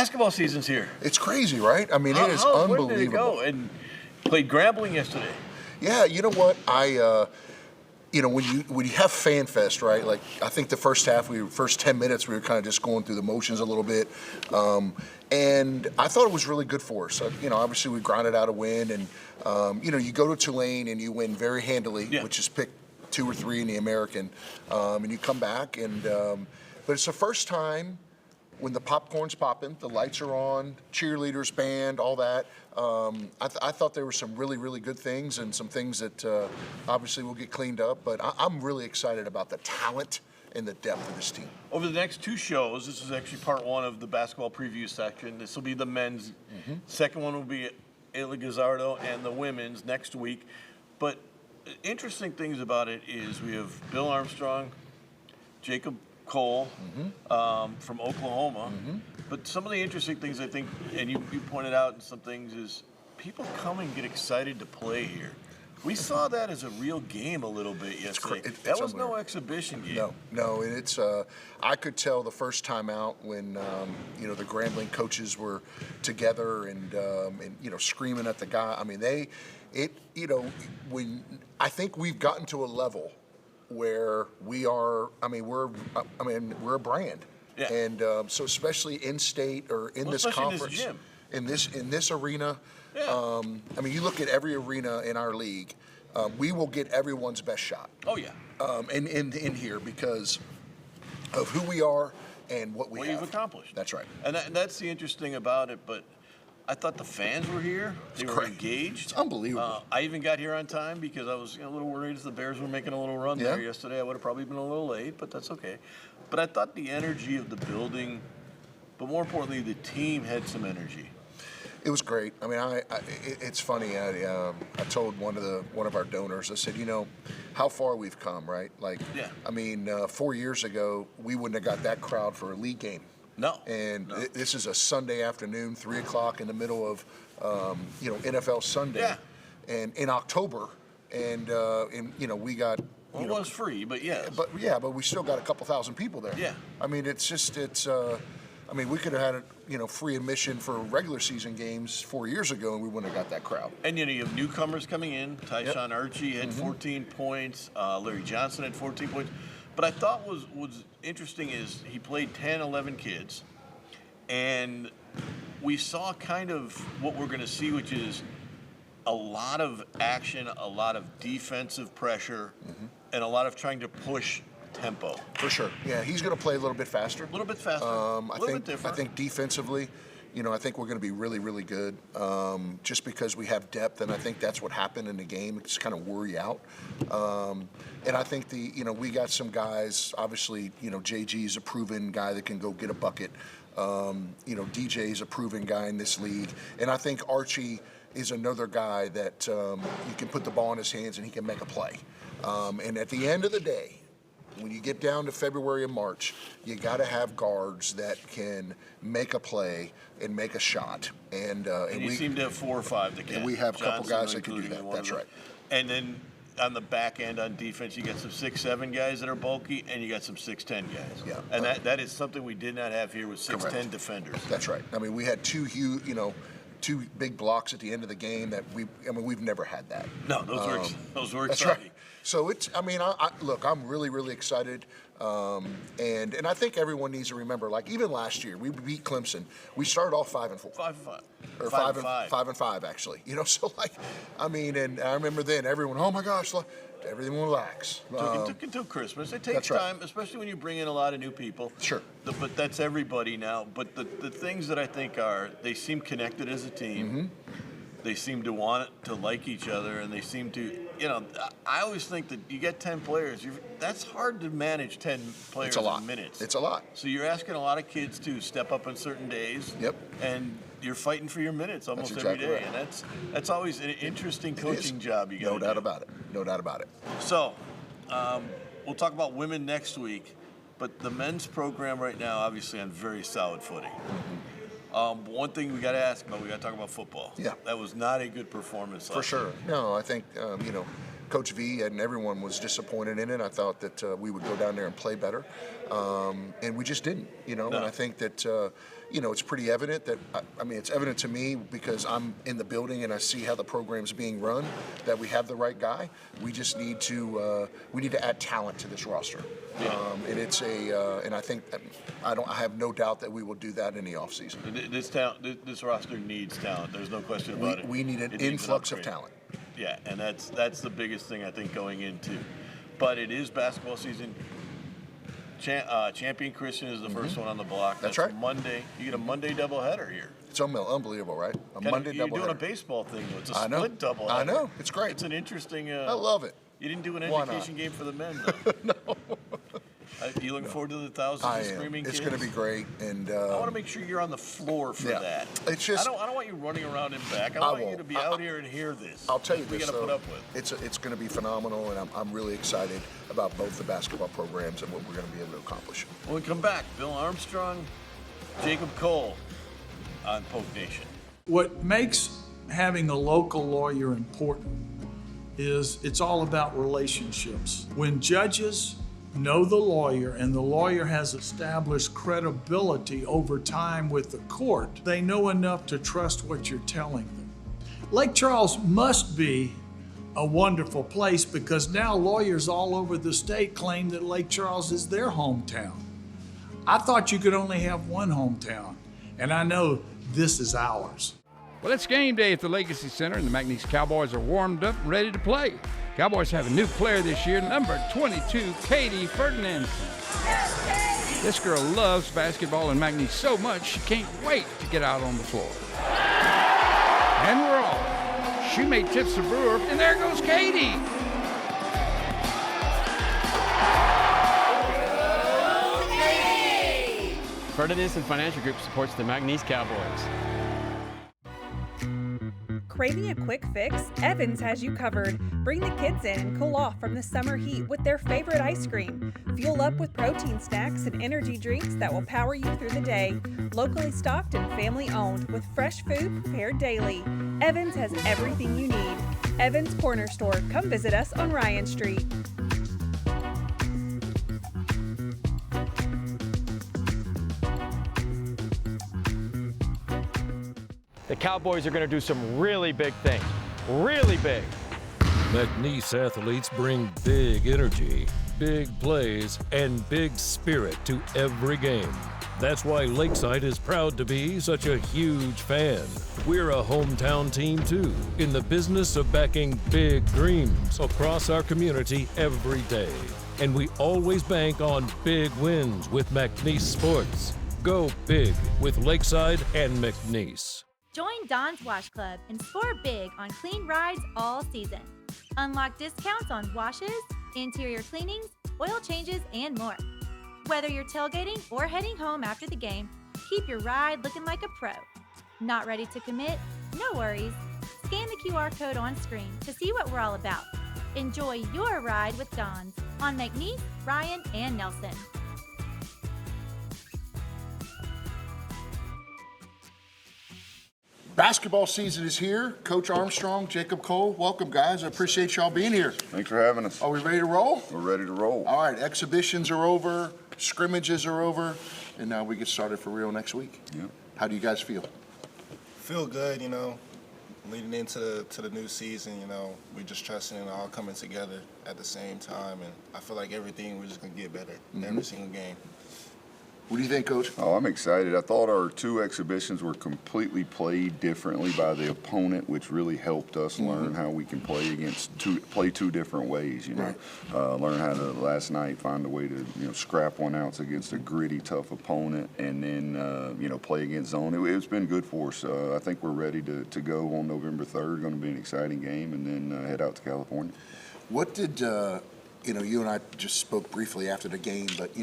basketball season's here. It's crazy, right? I mean, it is unbelievable. Where did it go? And played Grambling yesterday. Yeah, you know what? When you have Fan Fest, right? Like, I think the first 10 minutes, we were kind of just going through the motions a little bit. And I thought it was really good for us. Obviously we grinded out a win, and you go to Tulane and you win very handily, which is picked 2 or 3 in the American, and you come back, but it's the first time when the popcorn's popping, the lights are on, cheerleaders, band, all that. I thought there were some really, really good things and some things that obviously will get cleaned up, but I'm really excited about the talent and the depth of this team. Over the next 2 shows, this is actually part 1 of the basketball preview section. This will be the men's. Second one will be Gazzolo and the women's next week. But interesting things about it is we have Bill Armstrong, Jacolb Cole from Oklahoma. But some of the interesting things I think, and you pointed out in some things, is people come and get excited to play here. We saw that as a real game a little bit yesterday. That was no exhibition game. No, and it's I could tell the first time out when the Grambling coaches were together and screaming at the guy. I mean, I think we've gotten to a level where we are. we're a brand, and so especially in state or in this conference, in this arena. You look at every arena in our league, we will get everyone's best shot. Oh yeah. In here because of who we are and what you've accomplished. That's right. And that's the interesting about it. But I thought the fans were here. They were engaged. It's unbelievable. I even got here on time because I was a little worried as the Bears were making a little run there yesterday. I would have probably been a little late, but that's okay. But I thought the energy of the building, but more importantly, the team had some energy. It was great. It's funny. I told one of our donors. I said, how far we've come, right? 4 years ago, we wouldn't have got that crowd for a league game. No. This is a Sunday afternoon, 3:00 in the middle of, NFL Sunday. Yeah. And in October, and we got. Well, it was free, but yes. But we still got a couple thousand people there. Yeah. We could have had free admission for regular season games 4 years ago, and we wouldn't have got that crowd. And you have newcomers coming in. Tyshawn Archie had 14 points. Larry Johnson had 14 points. But I thought was interesting is he played 10, 11 kids, and we saw kind of what we're going to see, which is a lot of action, a lot of defensive pressure, and a lot of trying to push tempo. For sure. Yeah, he's going to play a little bit faster. A little bit faster. Bit different. I think defensively, I think we're going to be really, really good just because we have depth, and I think that's what happened in the game. It's kind of wore you out. And I think we got some guys, obviously, JG's a proven guy that can go get a bucket. DJ's a proven guy in this league. And I think Archie is another guy that you can put the ball in his hands and he can make a play. And at the end of the day, when you get down to February and March, you got to have guards that can make a play and make a shot. And we seem to have 4 or 5 that can. And we have a couple guys that can do that. That's right. And then on the back end on defense, you got some 6'7" guys that are bulky, and you got some 6'10" guys. Yeah. And that is something we did not have here with 6'10" defenders. That's right. we had 2 huge, 2 big blocks at the end of the game that we've never had that. No, those were exciting. That's right. So it's, look, I'm really, really excited. And I think everyone needs to remember, even last year, we beat Clemson. We started off 5-4. 5-5. Or 5-5, actually. And I remember then everyone, oh my gosh, everything will relax. Took until Christmas. It takes time, especially when you bring in a lot of new people. Sure. But that's everybody now. But the things that I think they seem connected as a team. They seem to want to like each other, and they seem to, I always think that you get 10 players. That's hard to manage 10 players in minutes. It's a lot. So you're asking a lot of kids to step up on certain days. Yep. And you're fighting for your minutes almost every day. Right. And that's always an interesting coaching job you got. No doubt about it. No doubt about it. So we'll talk about women next week, but the men's program right now, obviously, on very solid footing. One thing we got to ask about, we got to talk about football. Yeah. That was not a good performance last For sure. year. No, I think, Coach V and everyone was disappointed in it. I thought that we would go down there and play better, and we just didn't. No. And I think that it's pretty evident that I mean it's evident to me because I'm in the building and I see how the program's being run that we have the right guy. We just need to add talent to this roster, and it's and I think I have no doubt that we will do that in the offseason. This roster needs talent. There's no question about it. We need an influx of talent. Yeah, and that's the biggest thing I think going into. But it is basketball season. Champion Christian is the first one on the block. That's right. Monday. You get a Monday doubleheader here. It's unbelievable, right? Monday doubleheader. You're doing a baseball thing, though. It's a split doubleheader. I know. It's great. It's an interesting. I love it. You didn't do an education game for the men, though. No. You looking forward to the thousands of screaming kids? It's going to be great, and I want to make sure you're on the floor for that. It's just I don't want you running around and back. I want you to be out here and hear this. I'll tell you we this, got to put up with. It's going to be phenomenal, and I'm really excited about both the basketball programs and what we're going to be able to accomplish. When we come back, Bill Armstrong, Jacolb Cole on Poke Nation. What makes having a local lawyer important is it's all about relationships. When judges know the lawyer and the lawyer has established credibility over time with the court, they know enough to trust what you're telling them. Lake Charles must be a wonderful place because now lawyers all over the state claim that Lake Charles is their hometown. I thought you could only have one hometown, and I know this is ours. Well, it's game day at the Legacy Center, and the McNeese Cowboys are warmed up and ready to play. Cowboys have a new player this year, number 22, Katie Ferdinand. This girl loves basketball and McNeese so much she can't wait to get out on the floor. And we're off. Shoemate tips the Brewer, and there goes Katie. Ferdinand Financial Group supports the McNeese Cowboys. Craving a quick fix? Evans has you covered. Bring the kids in and cool off from the summer heat with their favorite ice cream. Fuel up with protein snacks and energy drinks that will power you through the day. Locally stocked and family owned with fresh food prepared daily. Evans has everything you need. Evans Corner Store. Come visit us on Ryan Street. The Cowboys are going to do some really big things. Really big. McNeese athletes bring big energy, big plays, and big spirit to every game. That's why Lakeside is proud to be such a huge fan. We're a hometown team, too, in the business of backing big dreams across our community every day. And we always bank on big wins with McNeese Sports. Go big with Lakeside and McNeese. Join Don's Wash Club and score big on clean rides all season. Unlock discounts on washes, interior cleanings, oil changes, and more. Whether you're tailgating or heading home after the game, keep your ride looking like a pro. Not ready to commit? No worries. Scan the QR code on screen to see what we're all about. Enjoy your ride with Don's on McNeese, Ryan, and Nelson. Basketball season is here. Coach Armstrong, Jacolb Cole, welcome, guys. I appreciate y'all being here. Thanks for having us. Are we ready to roll? We're ready to roll. All right, exhibitions are over, scrimmages are over, and now we get started for real next week. Yeah. How do you guys feel? Feel good, leading into the new season, we just trusting it all coming together at the same time, and I feel like everything we're just going to get better every single game. What do you think, Coach? Oh, I'm excited. I thought our two exhibitions were completely played differently by the opponent, which really helped us learn how we can play two different ways. Learn how to last night find a way to scrap one out against a gritty, tough opponent, and then play against zone. It's been good for us. I think we're ready to go on November 3rd. Going to be an exciting game, and then head out to California. What did you and I just spoke briefly after the game, but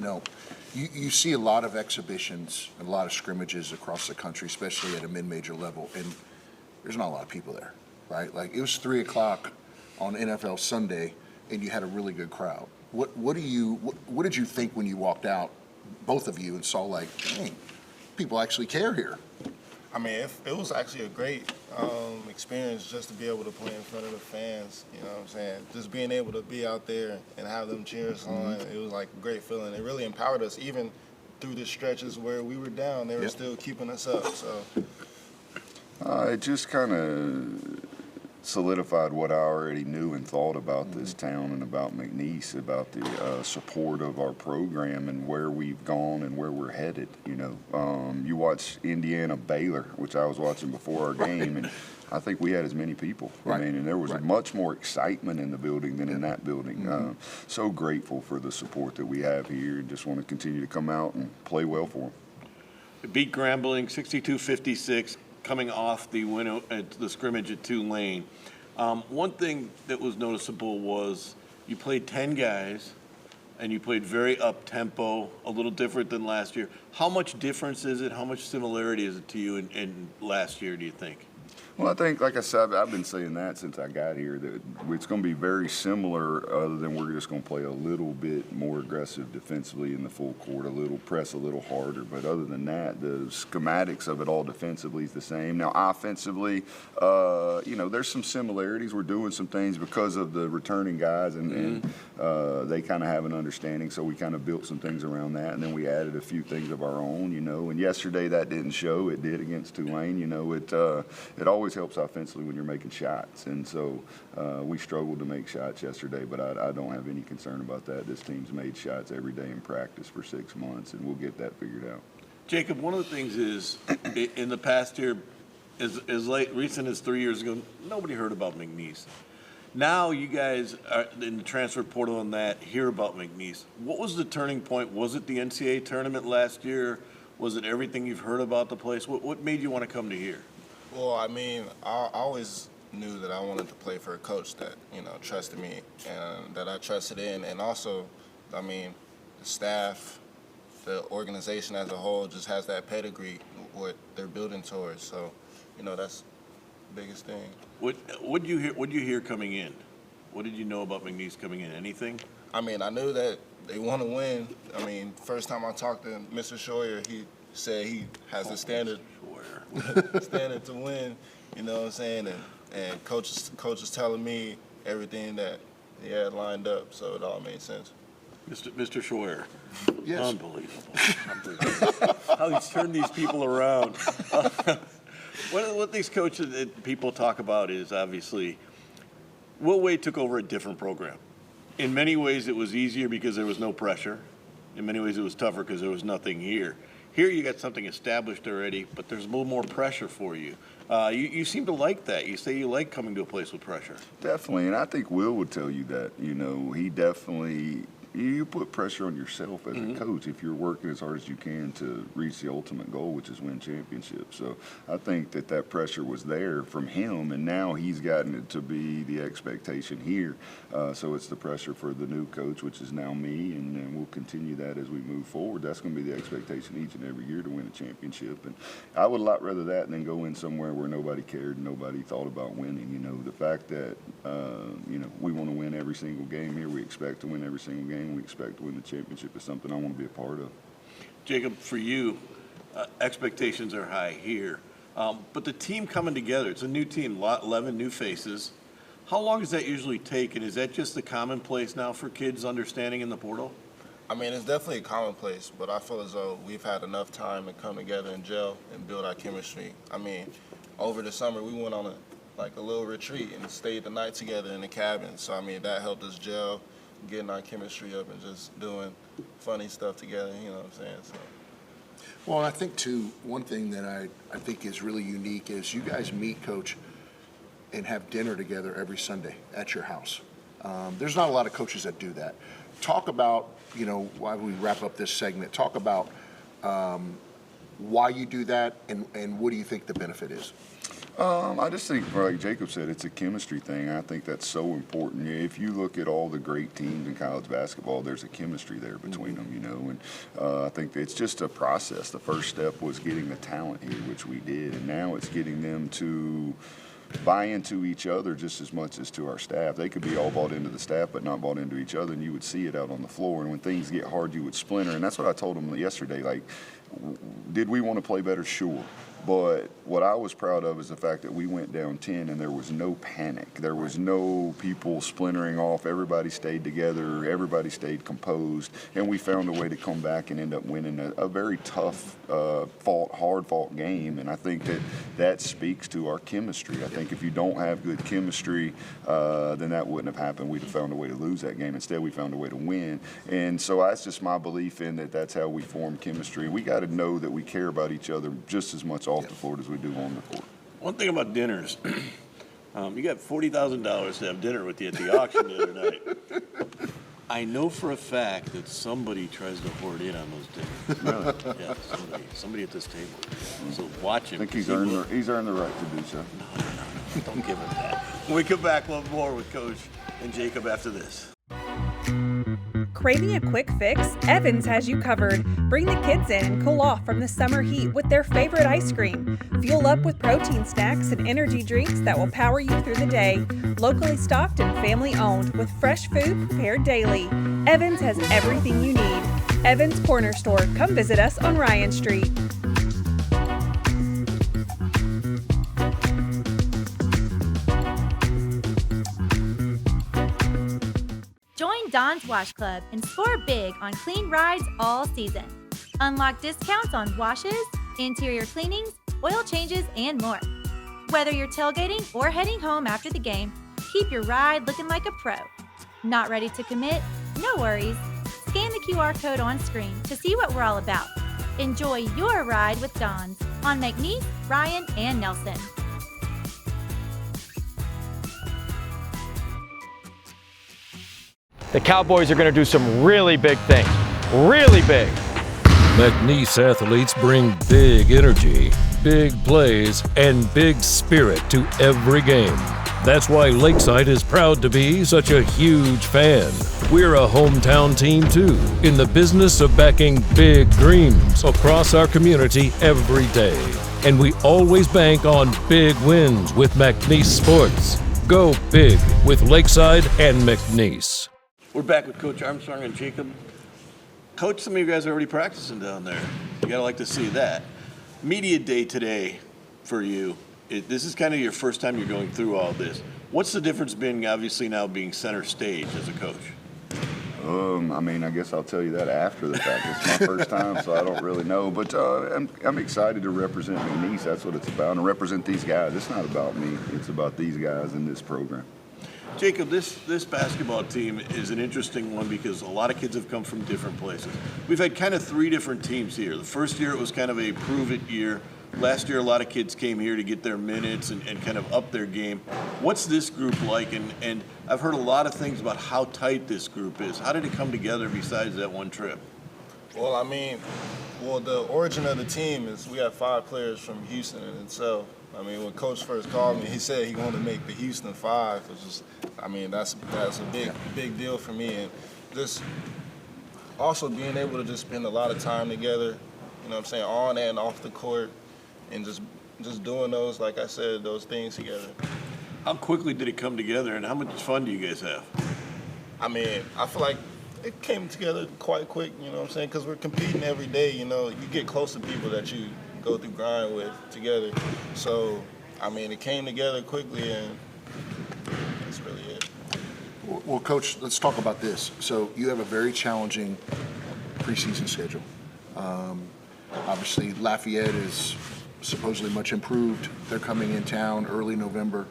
you see a lot of exhibitions and a lot of scrimmages across the country, especially at a mid-major level, and there's not a lot of people there, right? Like, it was 3 o'clock on NFL Sunday, and you had a really good crowd. What did you think when you walked out, both of you, and saw, like, dang, people actually care here? I mean, it was actually a great experience just to be able to play in front of the fans. You know what I'm saying? Just being able to be out there and have them cheer us on, it was like a great feeling. It really empowered us, even through the stretches where we were down. They were still keeping us up. So it just kind of solidified what I already knew and thought about this town and about McNeese, about the support of our program and where we've gone and where we're headed. You know, you watch Indiana Baylor, which I was watching before our game, and I think we had as many people. I mean, and there was much more excitement in the building than in that building. So grateful for the support that we have here, and just want to continue to come out and play well for them. Beat Grambling 62-56. Coming off the win at the scrimmage at Tulane. One thing that was noticeable was you played 10 guys and you played very up-tempo, a little different than last year. How much difference is it? How much similarity is it to you in last year, do you think? Well, I think, like I said, I've been saying that since I got here, that it's going to be very similar, other than we're just going to play a little bit more aggressive defensively in the full court, press a little harder. But other than that, the schematics of it all defensively is the same. Now, offensively, you know, there's some similarities. We're doing some things because of the returning guys, and they kind of have an understanding, so we kind of built some things around that. And then we added a few things of our own, you know. And yesterday that didn't show. It did against Tulane. You know, it always helps offensively when you're making shots, and so we struggled to make shots yesterday, but I don't have any concern about that. This team's made shots every day in practice for 6 months, and we'll get that figured out. Jacob, one of the things is, in the past year, as recent as 3 years ago, nobody heard about McNeese. Now you guys are in the transfer portal and that hear about McNeese. What was the turning point? Was it the NCAA tournament last year? Was it everything you've heard about the place? What made you want to come to here? Well, I mean, I always knew that I wanted to play for a coach that, you know, trusted me and that I trusted in. And also, I mean, the staff, the organization as a whole just has that pedigree, what they're building towards. So, you know, that's the biggest thing. What did you hear coming in? What did you know about McNeese coming in? Anything? I mean, I knew that they want to win. I mean, first time I talked to Mr. Schroyer, he said he has the standard to win, you know what I'm saying? And coach is telling me everything that he had lined up, so it all made sense. Mr. Schroyer. Yes. Unbelievable. How he's turned these people around. What these coaches people talk about is obviously Will Wade took over a different program. In many ways it was easier because there was no pressure. In many ways it was tougher because there was nothing here. Here you got something established already, but there's a little more pressure for you. You seem to like that. You say you like coming to a place with pressure. Definitely, and I think Will would tell you that. You know, he definitely you put pressure on yourself as a coach if you're working as hard as you can to reach the ultimate goal, which is win championships. So I think that pressure was there from him, and now he's gotten it to be the expectation here. So it's the pressure for the new coach, which is now me, and we'll continue that as we move forward. That's going to be the expectation each and every year to win a championship. And I would a lot rather that than go in somewhere where nobody cared and nobody thought about winning. You know, the fact that, you know, we want to win every single game here. We expect to win every single game. We expect to win the championship is something I want to be a part of. Jacob, for you, expectations are high here. But the team coming together, it's a new team, 11 new faces. How long does that usually take, and is that just the commonplace now for kids understanding in the portal? I mean, it's definitely a commonplace, but I feel as though we've had enough time to come together and gel and build our chemistry. I mean, over the summer, we went on a little retreat and stayed the night together in the cabin. So, I mean, that helped us gel, getting our chemistry up and just doing funny stuff together, you know what I'm saying? So. Well, I think, too, one thing that I think is really unique is you guys meet, Coach, and have dinner together every Sunday at your house. There's not a lot of coaches that do that. Talk about, you know, while we wrap up this segment, talk about why you do that and what do you think the benefit is? I just think, like Jacob said, it's a chemistry thing. I think that's so important. If you look at all the great teams in college basketball, there's a chemistry there between them, you know. And I think it's just a process. The first step was getting the talent here, which we did, and now it's getting them to buy into each other just as much as to our staff. They could be all bought into the staff but not bought into each other, and you would see it out on the floor. And when things get hard, you would splinter. And that's what I told them yesterday. Like, did we want to play better? Sure. But what I was proud of is the fact that we went down 10 and there was no panic. There was no people splintering off. Everybody stayed together. Everybody stayed composed. And we found a way to come back and end up winning a very tough, hard-fought game. And I think that speaks to our chemistry. I think if you don't have good chemistry, then that wouldn't have happened. We'd have found a way to lose that game. Instead, we found a way to win. And so that's just my belief in that's how we form chemistry. We got to know that we care about each other just as much off the floor as we do on the court. One thing about dinners, you got $40,000 to have dinner with you at the auction the other night. I know for a fact that somebody tries to hoard in on those dinners. Really? Yeah, somebody at this table. So watch him. I think he's earned the right to do so. No, don't give him that. When we come back, we'll have more with Coach and Jacob after this. Craving a quick fix? Evans has you covered. Bring the kids in and cool off from the summer heat with their favorite ice cream. Fuel up with protein snacks and energy drinks that will power you through the day. Locally stocked and family owned with fresh food prepared daily. Evans has everything you need. Evans Corner Store. Come visit us on Ryan Street. Join Don's Wash Club and score big on clean rides all season. Unlock discounts on washes, interior cleanings, oil changes, and more. Whether you're tailgating or heading home after the game, keep your ride looking like a pro. Not ready to commit? No worries. Scan the QR code on screen to see what we're all about. Enjoy your ride with Don's on McNeese, Ryan, and Nelson. The Cowboys are going to do some really big things. Really big. McNeese athletes bring big energy, big plays, and big spirit to every game. That's why Lakeside is proud to be such a huge fan. We're a hometown team too, in the business of backing big dreams across our community every day. And we always bank on big wins with McNeese Sports. Go big with Lakeside and McNeese. We're back with Coach Armstrong and Jacob. Coach, some of you guys are already practicing down there. You gotta like to see that. Media day today for you. This is kind of your first time you're going through all this. What's the difference been, obviously, now being center stage as a coach? I guess I'll tell you that after the fact. It's my first time, so I don't really know. But I'm excited to represent McNeese. That's what it's about, and represent these guys. It's not about me. It's about these guys in this program. Jacob, this basketball team is an interesting one because a lot of kids have come from different places. We've had kind of three different teams here. The first year it was kind of a prove-it year. Last year a lot of kids came here to get their minutes and kind of up their game. What's this group like? And I've heard a lot of things about how tight this group is. How did it come together besides that one trip? Well, the origin of the team is we have 5 players from Houston in itself. When Coach first called me, he said he wanted to make the Houston 5, which is, that's a big deal for me. And just also being able to just spend a lot of time together, on and off the court, and just doing those, like I said, those things together. How quickly did it come together, and how much fun do you guys have? I feel like it came together quite quick, because we're competing every day, you get close to people that you go through grind with together. So, it came together quickly, and that's really it. Well, Coach, let's talk about this. So you have a very challenging preseason schedule. Obviously, Lafayette is supposedly much improved. They're coming in town early November.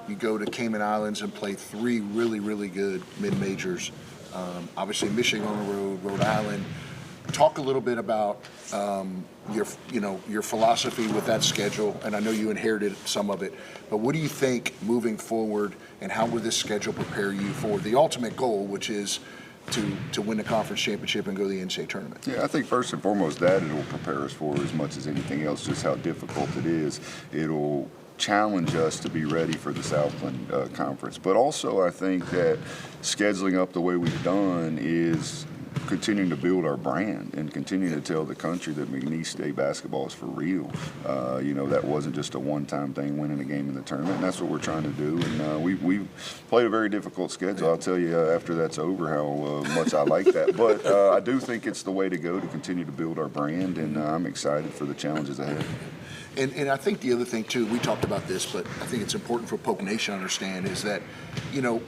You go to Cayman Islands and play 3 really, really good mid-majors. Obviously, Michigan on the road, Rhode Island. Talk a little bit about your philosophy with that schedule, and I know you inherited some of it, but what do you think moving forward, and how will this schedule prepare you for the ultimate goal, which is to win the conference championship and go to the NCAA tournament? Yeah, I think first and foremost that it'll prepare us for as much as anything else, just how difficult it is. It'll challenge us to be ready for the Southland Conference. But also I think that scheduling up the way we've done is continuing to build our brand and continuing to tell the country that McNeese State basketball is for real. That wasn't just a one-time thing, winning a game in the tournament, and that's what we're trying to do. And we've played a very difficult schedule. I'll tell you after that's over how much I like that. But I do think it's the way to go to continue to build our brand, and I'm excited for the challenges ahead. And I think the other thing, too, we talked about this, but I think it's important for Polk Nation to understand is that,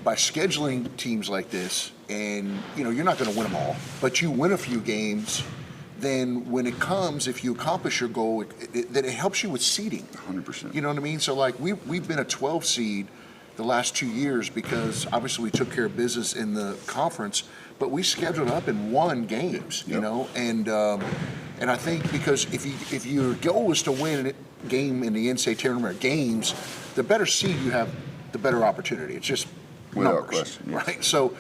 by scheduling teams like this, and, you're not going to win them all, but you win a few games, then when it comes, if you accomplish your goal, then it helps you with seeding. 100%. You know what I mean? So, like, we've been a 12 seed the last 2 years because, obviously, we took care of business in the conference, but we scheduled up and won games, and I think because if your goal is to win a game in the NCAA tournament games, the better seed you have, the better opportunity. It's just without numbers, question, yes. right? So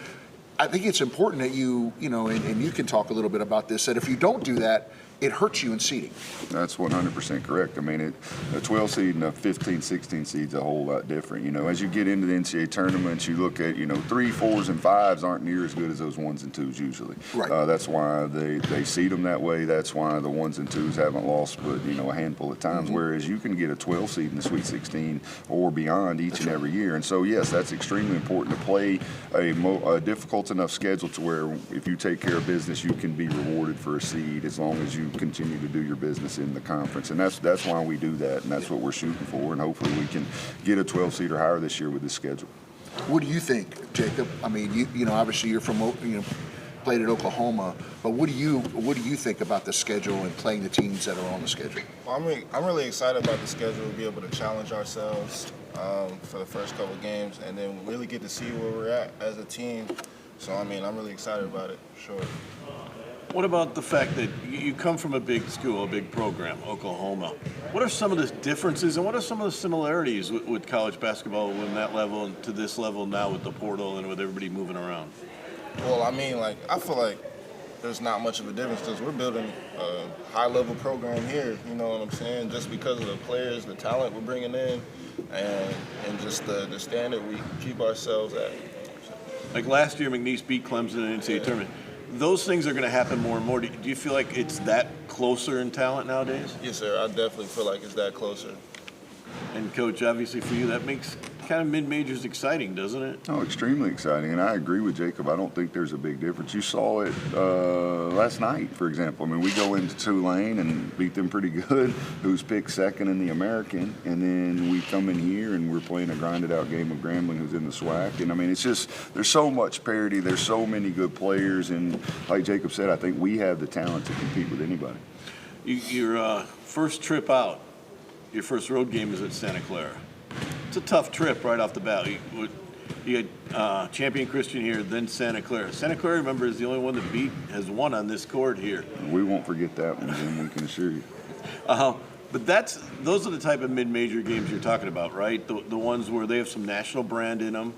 I think it's important that you and you can talk a little bit about this, that if you don't do that, it hurts you in seeding. That's 100% correct. I mean, a 12 seed and a 15, 16 seed's a whole lot different. As you get into the NCAA tournaments, you look at, 3, 4s, and 5s aren't near as good as those 1s and 2s usually. Right. That's why they seed them that way. That's why the 1s and 2s haven't lost but, a handful of times, whereas you can get a 12 seed in the Sweet 16 or beyond each and every year. And so, yes, that's extremely important to play a difficult enough schedule to where if you take care of business, you can be rewarded for a seed as long as you continue to do your business in the conference, and that's why we do that, and that's what we're shooting for, and hopefully we can get a 12 seed or higher this year with this schedule. What do you think, Jacob? I mean, obviously you're from played at Oklahoma, but what do you think about the schedule and playing the teams that are on the schedule? Well, I'm really excited about the schedule. We'll be able to challenge ourselves for the first couple of games, and then really get to see where we're at as a team. So I'm really excited about it, for sure. What about the fact that you come from a big school, a big program, Oklahoma? What are some of the differences and what are some of the similarities with college basketball from that level and to this level now with the portal and with everybody moving around? Well, I feel like there's not much of a difference because we're building a high-level program here, you know what I'm saying, just because of the players, the talent we're bringing in, and just the standard we keep ourselves at. Like last year, McNeese beat Clemson in the NCAA tournament. Those things are going to happen more and more. Do you feel like it's that closer in talent nowadays? Yes, sir. I definitely feel like it's that closer. And, Coach, obviously for you, that makes kind of mid-majors exciting, doesn't it? Oh, extremely exciting, and I agree with Jacob. I don't think there's a big difference. You saw it last night, for example. I mean, we go into Tulane and beat them pretty good, who's picked second in the American, and then we come in here and we're playing a grinded-out game of Grambling, who's in the SWAC. And, I mean, it's just there's so much parity. There's so many good players, and like Jacob said, I think we have the talent to compete with anybody. Your first trip out, your first road game is at Santa Clara. It's a tough trip right off the bat. You had Champion Christian here, then Santa Clara. Santa Clara, remember, is the only one that has won on this court here. We won't forget that one, Jim, we can assure you. But those are the type of mid-major games you're talking about, right? The ones where they have some national brand in them.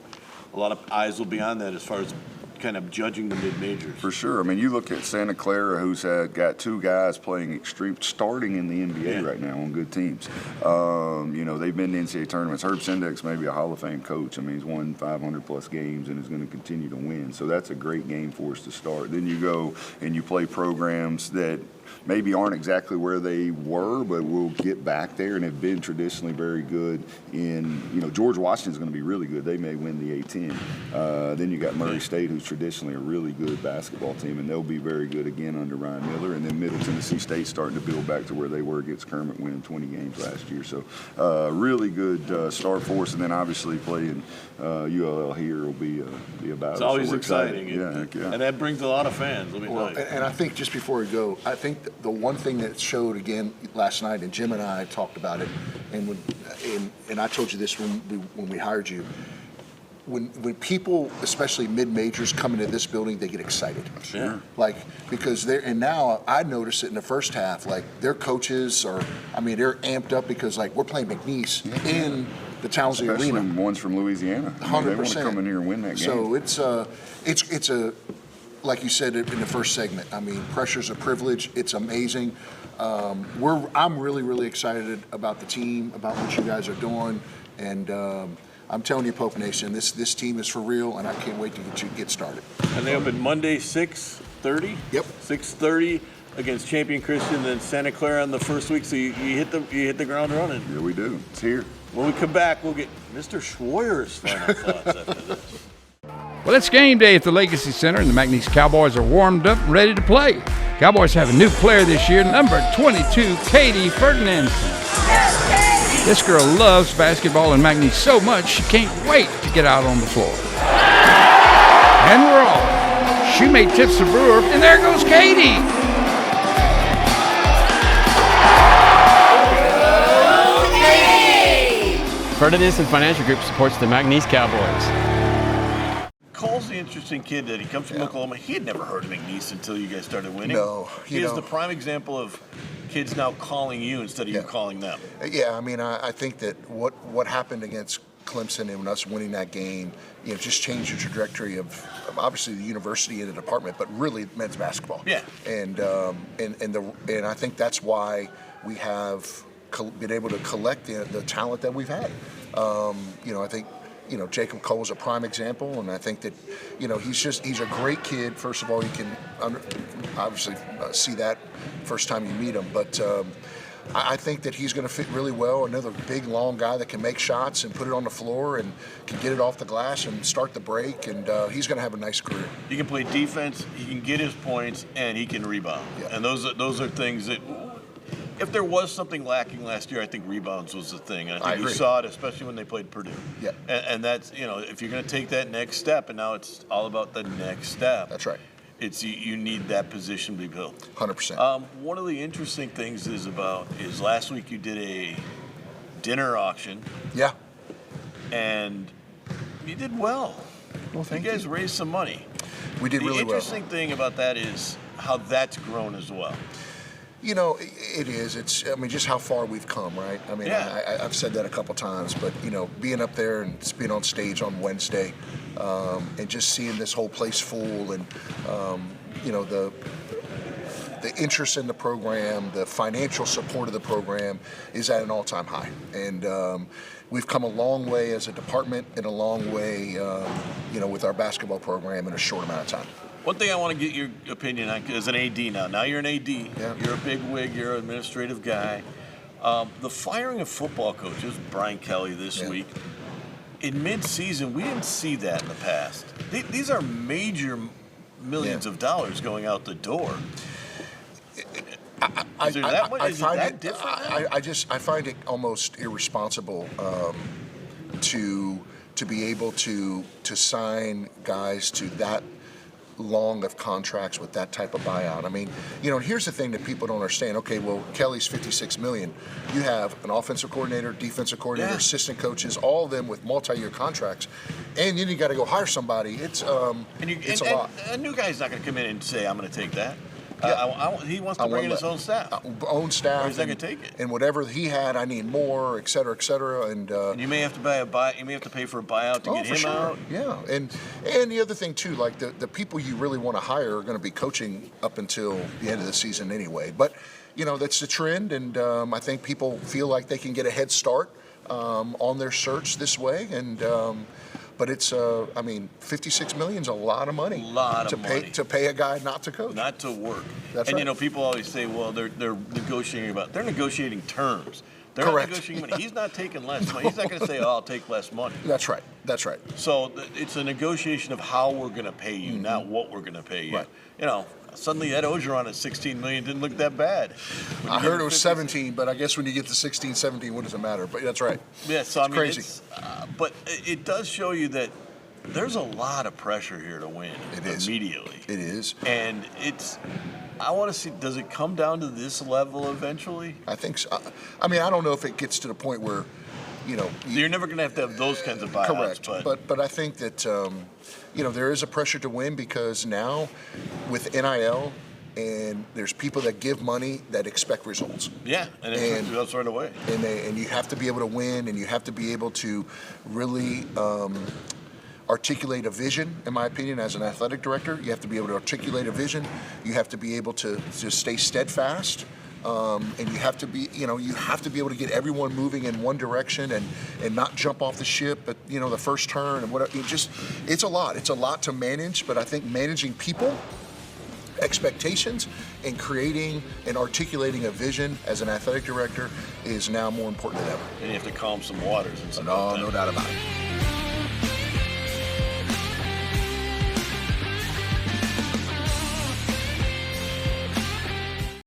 A lot of eyes will be on that as far as kind of judging the mid-majors. For sure. I mean, you look at Santa Clara, who's got 2 guys playing starting in the NBA right now on good teams. They've been in NCAA tournaments. Herb Sendek's maybe a Hall of Fame coach. I mean, he's won 500-plus games and is going to continue to win. So that's a great game for us to start. Then you go and you play programs that maybe aren't exactly where they were, but will get back there and have been traditionally very good in, George Washington's going to be really good. They may win the A-10. Then you got Murray State, who's traditionally a really good basketball team, and they'll be very good again under Ryan Miller. And then Middle Tennessee State's starting to build back to where they were against Kermit, winning 20 games last year. So really good start for us. And then obviously playing ULL here will be about. It's always exciting. Yeah. And that brings a lot of fans. And I think just before we go, I think the one thing that showed again last night, and Jim and I talked about it, and I told you this when we hired you. When people, especially mid-majors, come into this building, they get excited. Sure. Because now I noticed it in the first half, their coaches they're amped up because we're playing McNeese in the Townsley Arena. Especially ones from Louisiana. 100%. They want to come in here and win that game. So it's a like you said in the first segment, pressure's a privilege. It's amazing. I'm really, really excited about the team, about what you guys are doing, and I'm telling you, Polk Nation, this team is for real, and I can't wait to get started. And they open Monday 6 6:30. Yep. 6:30 against Champion Christian, then Santa Clara in the first week. So you hit the ground running. Yeah, we do. It's here. When we come back, we'll get Mr. Schroyer's final thoughts after this. Well, it's game day at the Legacy Center, and the McNeese Cowboys are warmed up and ready to play. Cowboys have a new player this year, number 22, Katie Ferdinandson. This girl loves basketball and McNeese so much she can't wait to get out on the floor. And we're off. Shoemate tips the brewer, and there goes Katie. Ferdinandson Financial Group supports the McNeese Cowboys. Cole's the interesting kid that he comes from Oklahoma. He had never heard of McNeese until you guys started winning. No, he is the prime example of kids now calling you instead of you calling them. Yeah, I mean, I think that what happened against Clemson and us winning that game, just changed the trajectory of obviously the university and the department, but really men's basketball. Yeah. And I think that's why we have been able to collect the talent that we've had. I think Jacolb Cole is a prime example, and I think that he's a great kid. First of all, you can obviously see that first time you meet him, but I think that he's going to fit really well. Another big, long guy that can make shots and put it on the floor and can get it off the glass and start the break, and he's going to have a nice career. He can play defense, he can get his points, and he can rebound. Yeah. And those are things that, if there was something lacking last year, I think rebounds was the thing. And I think we saw it, especially when they played Purdue. Yeah. And that's, if you're going to take that next step, and now it's all about the next step. That's right. It's you need that position to be built. 100%. One of the interesting things is last week you did a dinner auction. Yeah. And you did well. Well, thank you guys raised some money. We did really well. The interesting thing about that is how that's grown as well. It is. It's, just how far we've come, right? I've said that a couple times, but, being up there and being on stage on Wednesday and just seeing this whole place full and, the interest in the program, the financial support of the program is at an all-time high. And we've come a long way as a department and a long way, with our basketball program in a short amount of time. One thing I want to get your opinion on, as an AD now. Now you're an AD. Yeah. You're a big wig. You're an administrative guy. The firing of football coaches, Brian Kelly this week, in mid-season, we didn't see that in the past. These are major millions of dollars going out the door. I find it almost irresponsible to be able to sign guys to that long of contracts with that type of buyout. Here's the thing that people don't understand. Okay, well, Kelly's $56 million. You have an offensive coordinator, defensive coordinator, assistant coaches, all of them with multi-year contracts, and then you got to go hire somebody. It's a lot. A new guy's not going to come in and say, "I'm going to take that." He wants to bring in his own staff. Own staff. Or he's not going to take it. And whatever he had, I need more, et cetera, et cetera. And you may have to you may have to pay for a buyout to get him out. Yeah, and the other thing too, like the people you really want to hire are going to be coaching up until the end of the season anyway. But that's the trend, and I think people feel like they can get a head start on their search this way, and. But it's, $56 million is a lot of money. To pay a guy not to coach. Not to work. That's right. And people always say, well, they're negotiating terms. They're Correct. not negotiating money. He's not taking less money. He's not going to say, I'll take less money. That's right. So it's a negotiation of how we're going to pay you, not what we're going to pay you. Right. Suddenly Ed Ogeron at $16 million didn't look that bad. I heard it was 17, but I guess when you get to 16, 17, what does it matter? But that's right. Yeah, so it's crazy. But it does show you that there's a lot of pressure here to win immediately. It is. And I want to see, does it come down to this level eventually? I think so. I don't know if it gets to the point where, you're never going to have those kinds of buyouts. Correct. But I think that, there is a pressure to win because now with NIL, and there's people that give money that expect results. Yeah, and it goes right away. And you have to be able to win, and you have to be able to really articulate a vision, in my opinion, as an athletic director. You have to be able to articulate a vision. You have to be able to stay steadfast. And you have to be able to get everyone moving in one direction and not jump off the ship at, the first turn and whatever. It's a lot. It's a lot to manage, but I think managing people expectations and creating and articulating a vision as an athletic director is now more important than ever. And you have to calm some waters and stuff. No doubt about it.